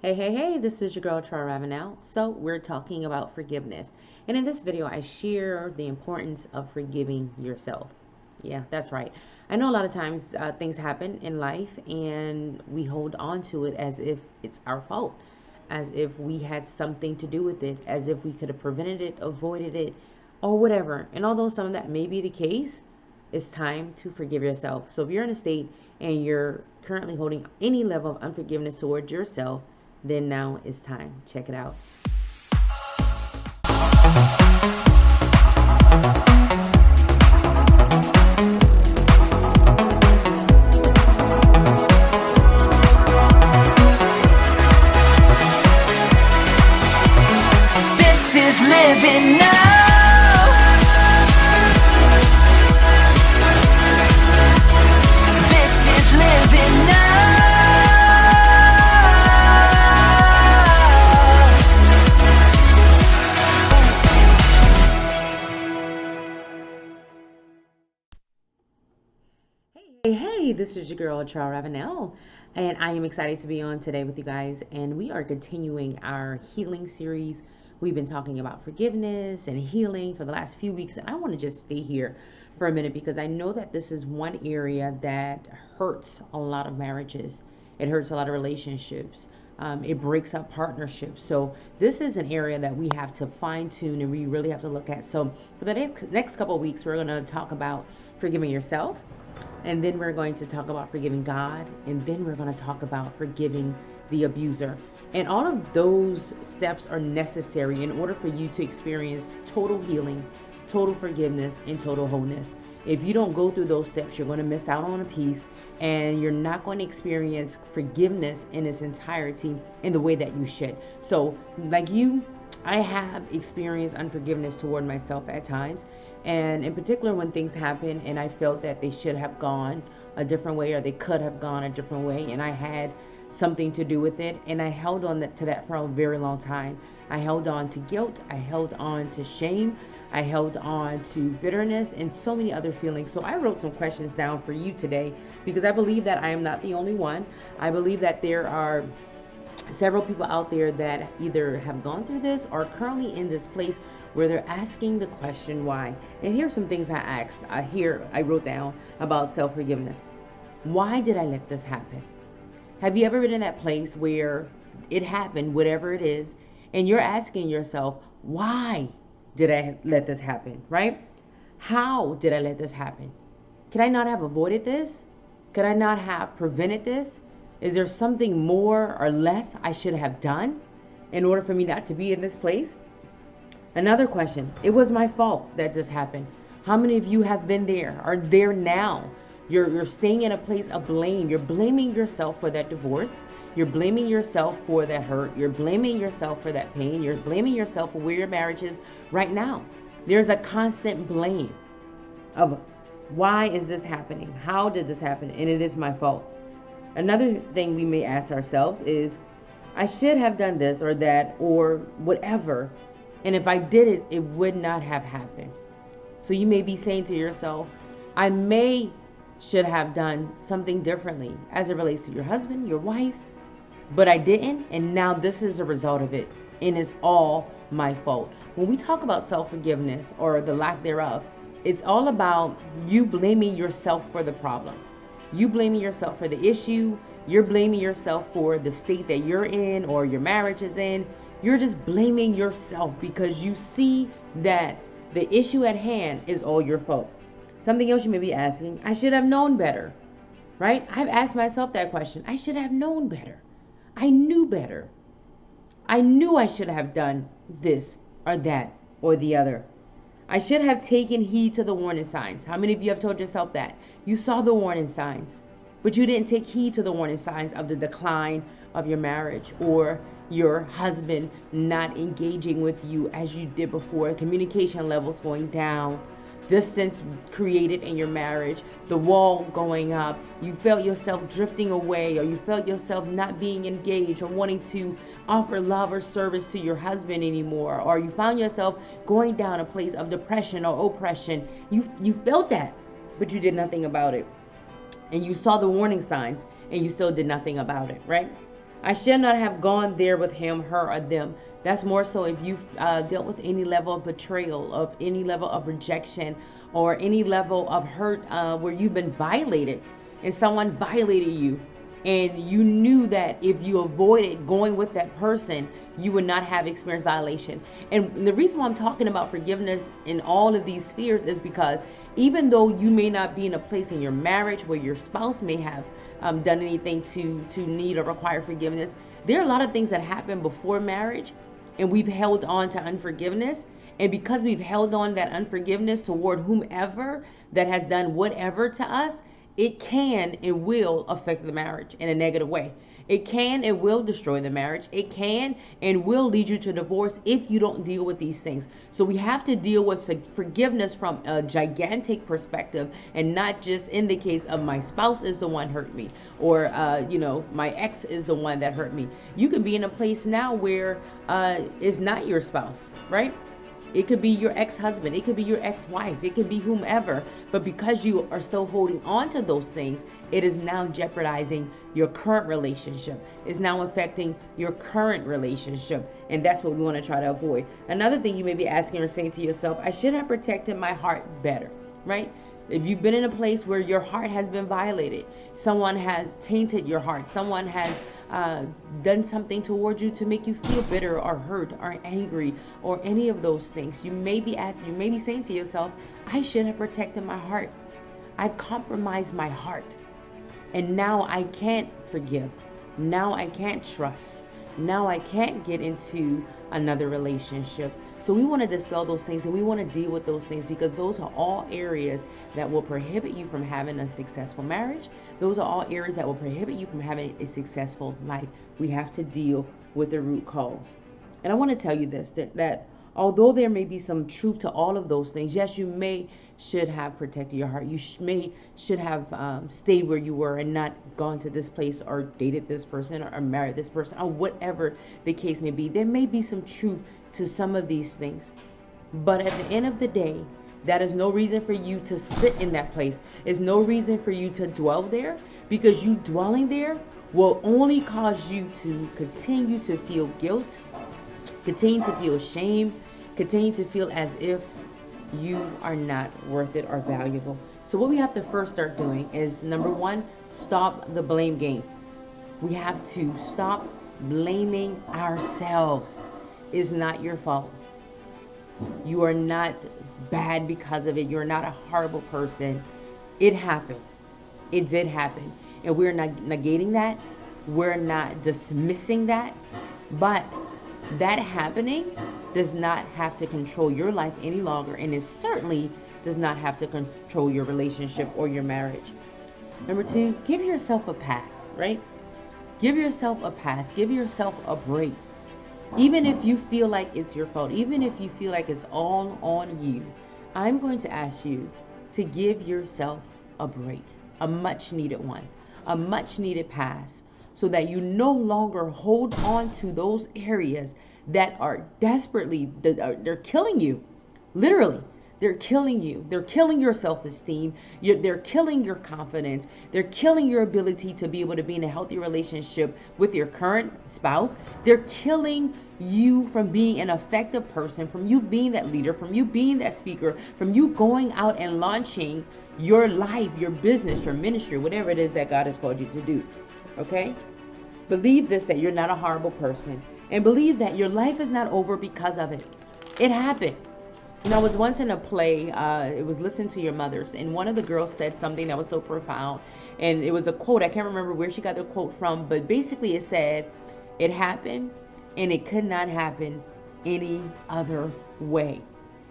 Hey, this is your girl Tra Ravenel. So, we're talking about forgiveness. And in this video, I share the importance of forgiving yourself. Yeah, that's right. I know a lot of times things happen in life and we hold on to it as if it's our fault, as if we had something to do with it, as if we could have prevented it, avoided it, or whatever. And although some of that may be the case, it's time to forgive yourself. So, if you're in a state and you're currently holding any level of unforgiveness towards yourself, then now it's time. Check it out. This is living now. This is living now. Hey, this is your girl, Tra Ravenel, and I am excited to be on today with you guys. And we are continuing our healing series. We've been talking about forgiveness and healing for the last few weeks, and I want to just stay here for a minute because I know that this is one area that hurts a lot of marriages. It hurts a lot of relationships. It breaks up partnerships. So this is an area that we have to fine tune and we really have to look at. So for the next couple of weeks, we're going to talk about forgiving yourself. And then we're going to talk about forgiving God. And then we're going to talk about forgiving the abuser. And all of those steps are necessary in order for you to experience total healing, total forgiveness, and total wholeness. If you don't go through those steps, you're going to miss out on a piece and you're not going to experience forgiveness in its entirety in the way that you should. So, I have experienced unforgiveness toward myself at times, and in particular when things happen and I felt that they should have gone a different way or they could have gone a different way and I had something to do with it, and I held on to that for a very long time. I held on to guilt, I held on to shame, I held on to bitterness and so many other feelings. So I wrote some questions down for you today because I believe that I am not the only one. I believe that there are several people out there that either have gone through this or are currently in this place where they're asking the question why. And here's some things I asked. I wrote down about self-forgiveness. Why did I let this happen? Have you ever been in that place where it happened, whatever it is, and you're asking yourself, why did I let this happen, right? How did I let this happen? Could I not have avoided this? Could I not have prevented this? Is there something more or less I should have done in order for me not to be in this place? Another question. It was my fault that this happened. How many of you have been there, are there now? You're staying in a place of blame. You're blaming yourself for that divorce. You're blaming yourself for that hurt. You're blaming yourself for that pain. You're blaming yourself for where your marriage is right now. There's a constant blame of why is this happening? How did this happen? And it is my fault. Another thing we may ask ourselves is, I should have done this or that or whatever. And if I did it, it would not have happened. So you may be saying to yourself, I should have done something differently as it relates to your husband, your wife, but I didn't. And now this is a result of it. And it's all my fault. When we talk about self-forgiveness or the lack thereof, it's all about you blaming yourself for the problem. You blaming yourself for the issue. You're blaming yourself for the state that you're in or your marriage is in. You're just blaming yourself because you see that the issue at hand is all your fault. Something else you may be asking, I should have known better, right? I've asked myself that question. I should have known better. I knew better. I knew I should have done this or that or the other. I should have taken heed to the warning signs. How many of you have told yourself that? You saw the warning signs, but you didn't take heed to the warning signs of the decline of your marriage or your husband not engaging with you as you did before, communication levels going down, distance created in your marriage, the wall going up, you felt yourself drifting away, or you felt yourself not being engaged or wanting to offer love or service to your husband anymore, or you found yourself going down a place of depression or oppression. You felt that, but you did nothing about it. And you saw the warning signs and you still did nothing about it, right? I should not have gone there with him, her, or them. That's more so if you've dealt with any level of betrayal, of any level of rejection, or any level of hurt where you've been violated and someone violated you. And you knew that if you avoided going with that person, you would not have experienced violation. And the reason why I'm talking about forgiveness in all of these spheres is because even though you may not be in a place in your marriage where your spouse may have done anything to need or require forgiveness, there are a lot of things that happen before marriage, and we've held on to unforgiveness. And because we've held on that unforgiveness toward whomever that has done whatever to us, it can and will affect the marriage in a negative way. It can and will destroy the marriage. It can and will lead you to divorce if you don't deal with these things. So we have to deal with forgiveness from a gigantic perspective, and not just in the case of my spouse is the one hurt me, or my ex is the one that hurt me. You could be in a place now where it's not your spouse, right? It could be your ex-husband. It could be your ex-wife. It could be whomever. But because you are still holding on to those things, it is now jeopardizing your current relationship. It's now affecting your current relationship. And that's what we want to try to avoid. Another thing you may be asking or saying to yourself, I should have protected my heart better, right? If you've been in a place where your heart has been violated, someone has tainted your heart, someone has done something towards you to make you feel bitter or hurt or angry or any of those things, you may be saying to yourself, I should have protected my heart. I've compromised my heart. And now I can't forgive. Now I can't trust. Now I can't get into another relationship. So we want to dispel those things, and we want to deal with those things, because those are all areas that will prohibit you from having a successful marriage. Those are all areas that will prohibit you from having a successful life. We have to deal with the root cause. And I want to tell you this, that although there may be some truth to all of those things, yes, you should have protected your heart. You should have stayed where you were and not gone to this place or dated this person or married this person or whatever the case may be. There may be some truth to some of these things. But at the end of the day, that is no reason for you to sit in that place. It's no reason for you to dwell there, because you dwelling there will only cause you to continue to feel guilt, continue to feel shame, continue to feel as if you are not worth it or valuable. So what we have to first start doing is, number one, stop the blame game. We have to stop blaming ourselves. It's not your fault. You are not bad because of it. You're not a horrible person. It happened. It did happen. And we're not negating that. We're not dismissing that. But that happening does not have to control your life any longer, and it certainly does not have to control your relationship or your marriage. Number two, give yourself a pass, right? Give yourself a pass. Give yourself a break. Even if you feel like it's your fault, even if you feel like it's all on you, I'm going to ask you to give yourself a break, a much needed one, a much needed pass, so that you no longer hold on to those areas that are desperately, they're killing you. Literally, they're killing you. They're killing your self-esteem. They're killing your confidence. They're killing your ability to be able to be in a healthy relationship with your current spouse. They're killing you from being an effective person, from you being that leader, from you being that speaker, from you going out and launching your life, your business, your ministry, whatever it is that God has called you to do. Okay? Believe this, that you're not a horrible person, and believe that your life is not over because of it. It happened. I was once in a play, it was Listen to Your Mothers, and one of the girls said something that was so profound, and it was a quote. I can't remember where she got the quote from, but basically it said, it happened, and it could not happen any other way.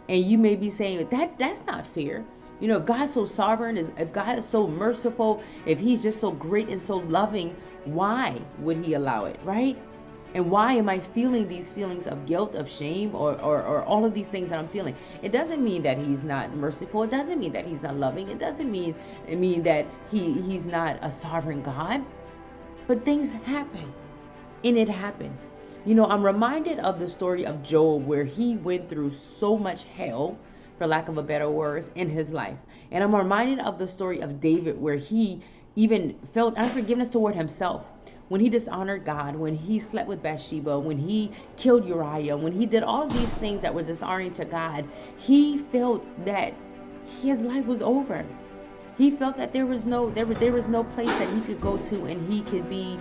And you may be saying, that's not fair. If God's so sovereign, if God is so merciful, if he's just so great and so loving, why would he allow it, right? And why am I feeling these feelings of guilt, of shame, or all of these things that I'm feeling? It doesn't mean that he's not merciful. It doesn't mean that he's not loving. It doesn't mean that he's not a sovereign God. But things happen, and it happened. I'm reminded of the story of Job, where he went through so much hell, for lack of a better words, in his life. And I'm reminded of the story of David, where he even felt unforgiveness toward himself, when he dishonored God, when he slept with Bathsheba, when he killed Uriah, when he did all of these things that were dishonoring to God, he felt that his life was over. He felt that there was no place that he could go to and he could be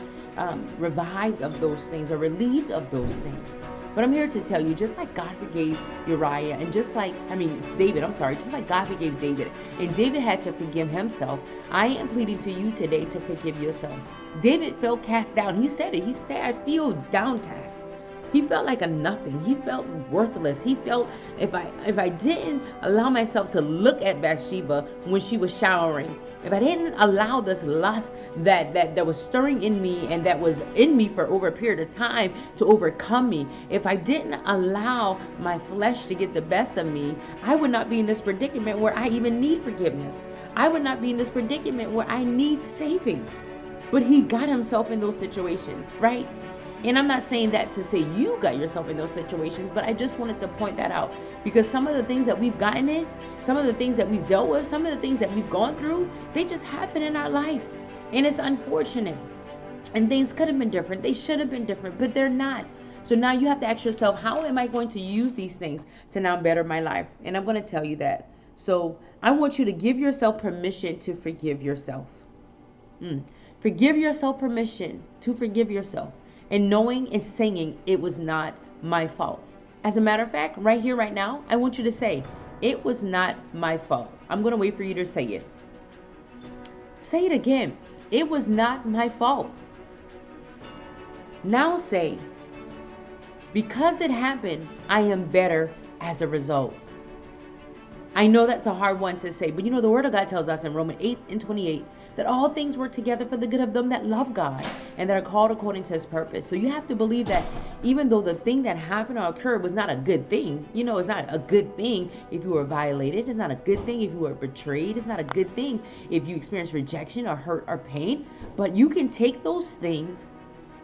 revived of those things or relieved of those things. But I'm here to tell you, just like God forgave Uriah, and just like just like God forgave David, and David had to forgive himself, I am pleading to you today to forgive yourself. David felt cast down. He said it. He said, I feel downcast. He felt like a nothing. He felt worthless. He felt if I didn't allow myself to look at Bathsheba when she was showering, if I didn't allow this lust that was stirring in me and that was in me for over a period of time to overcome me, if I didn't allow my flesh to get the best of me, I would not be in this predicament where I even need forgiveness. I would not be in this predicament where I need saving. But he got himself in those situations, right? And I'm not saying that to say you got yourself in those situations, but I just wanted to point that out, because some of the things that we've gotten in, some of the things that we've dealt with, some of the things that we've gone through, they just happen in our life. And it's unfortunate. And things could have been different. They should have been different, but they're not. So now you have to ask yourself, how am I going to use these things to now better my life? And I'm going to tell you that. So I want you to give yourself permission to forgive yourself. Forgive yourself permission to forgive yourself. And knowing and saying it was not my fault. As a matter of fact, right here, right now, I want you to say, it was not my fault. I'm going to wait for you to say it. Say it again. It was not my fault. Now say, because it happened, I am better as a result. I know that's a hard one to say, but you know, the word of God tells us in Romans 8:28 that all things work together for the good of them that love God and that are called according to his purpose. So you have to believe that even though the thing that happened or occurred was not a good thing, you know, it's not a good thing if you were violated. It's not a good thing if you were betrayed. It's not a good thing if you experienced rejection or hurt or pain. But you can take those things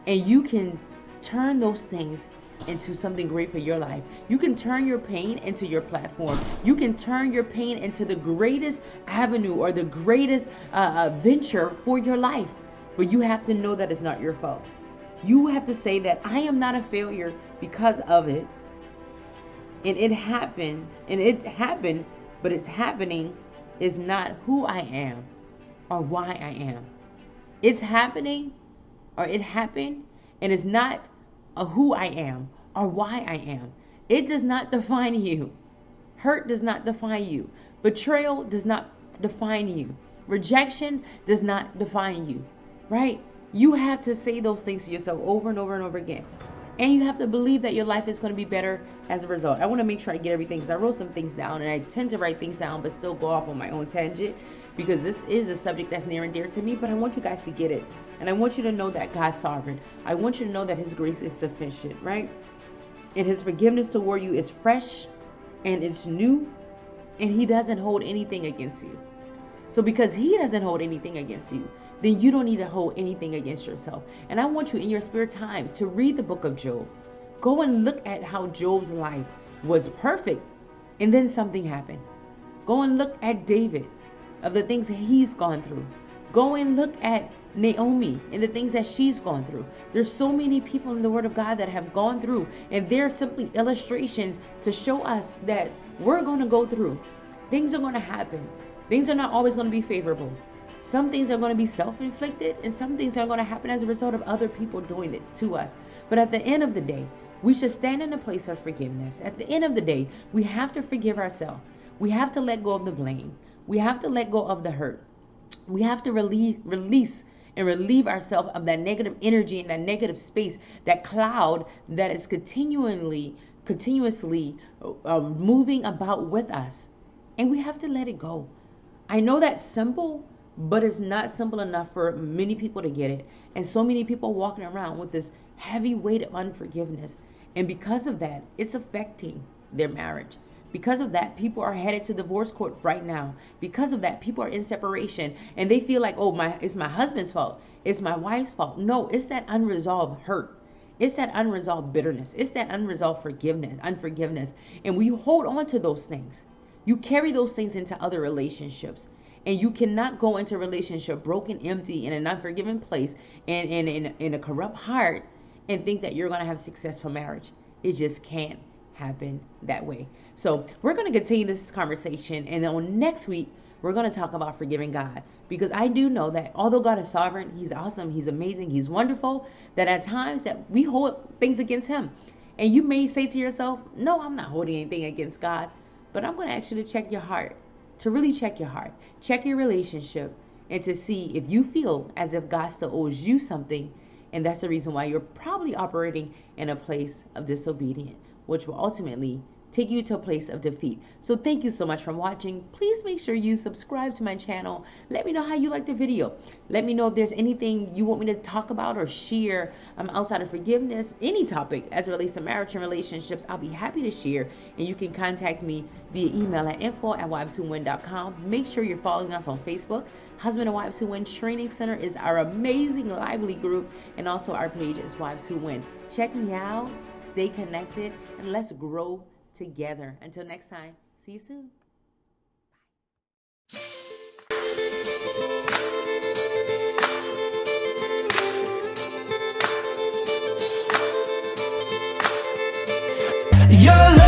and you can turn those things into something great for your life. You can turn your pain into your platform. You can turn your pain into the greatest avenue or the greatest venture for your life. But you have to know that it's not your fault. You have to say that I am not a failure because of it. And it happened, but it's happening is not who I am or why I am. It's happening or it happened and it's not who I am or why I am. It does not define you. Hurt does not define you. Betrayal does not define you. Rejection does not define you, right? You have to say those things to yourself over and over and over again. And you have to believe that your life is going to be better as a result. I want to make sure I get everything, because I wrote some things down, and I tend to write things down but still go off on my own tangent, because this is a subject that's near and dear to me. But I want you guys to get it. And I want you to know that God's sovereign. I want you to know that his grace is sufficient, right? And his forgiveness toward you is fresh and it's new, and he doesn't hold anything against you. So because he doesn't hold anything against you, then you don't need to hold anything against yourself. And I want you in your spare time to read the book of Job. Go and look at how Job's life was perfect, and then something happened. Go and look at David, of the things that he's gone through. Go and look at Naomi and the things that she's gone through. There's so many people in the word of God that have gone through, and they're simply illustrations to show us that we're going to go through. Things are going to happen. Things are not always going to be favorable. Some things are going to be self-inflicted, and some things are going to happen as a result of other people doing it to us. But at the end of the day, we should stand in a place of forgiveness. At the end of the day, we have to forgive ourselves. We have to let go of the blame. We have to let go of the hurt. We have to release and relieve ourselves of that negative energy and that negative space, that cloud that is continuously moving about with us. And we have to let it go. I know that's simple, but it's not simple enough for many people to get it. And so many people walking around with this heavy weight of unforgiveness. And because of that, it's affecting their marriage. Because of that, people are headed to divorce court right now. Because of that, people are in separation and they feel like, oh, it's my husband's fault. It's my wife's fault. No, it's that unresolved hurt. It's that unresolved bitterness. It's that unresolved unforgiveness. And when you hold on to those things, you carry those things into other relationships. And you cannot go into a relationship broken, empty, in an unforgiven place, and in a corrupt heart, and think that you're going to have successful marriage. It just can't happen that way. So we're going to continue this conversation, and then on next week we're going to talk about forgiving God, because I do know that although God is sovereign, he's awesome, he's amazing, he's wonderful, that at times that we hold things against him. And you may say to yourself, no, I'm not holding anything against God. But I'm going to ask you to check your heart, to really check your heart, check your relationship, and to see if you feel as if God still owes you something. And that's the reason why you're probably operating in a place of disobedience, which will ultimately take you to a place of defeat. So thank you so much for watching. Please make sure you subscribe to my channel. Let me know how you liked the video. Let me know if there's anything you want me to talk about or share outside of forgiveness, any topic as it relates to marriage and relationships. I'll be happy to share, and you can contact me via email at info@wiveswhowin.com. Make sure you're following us on Facebook. Husband and Wives Who Win Training Center is our amazing lively group, and also our page is Wives Who Win. Check me out, stay connected, and let's grow together. Until next time, see you soon. Your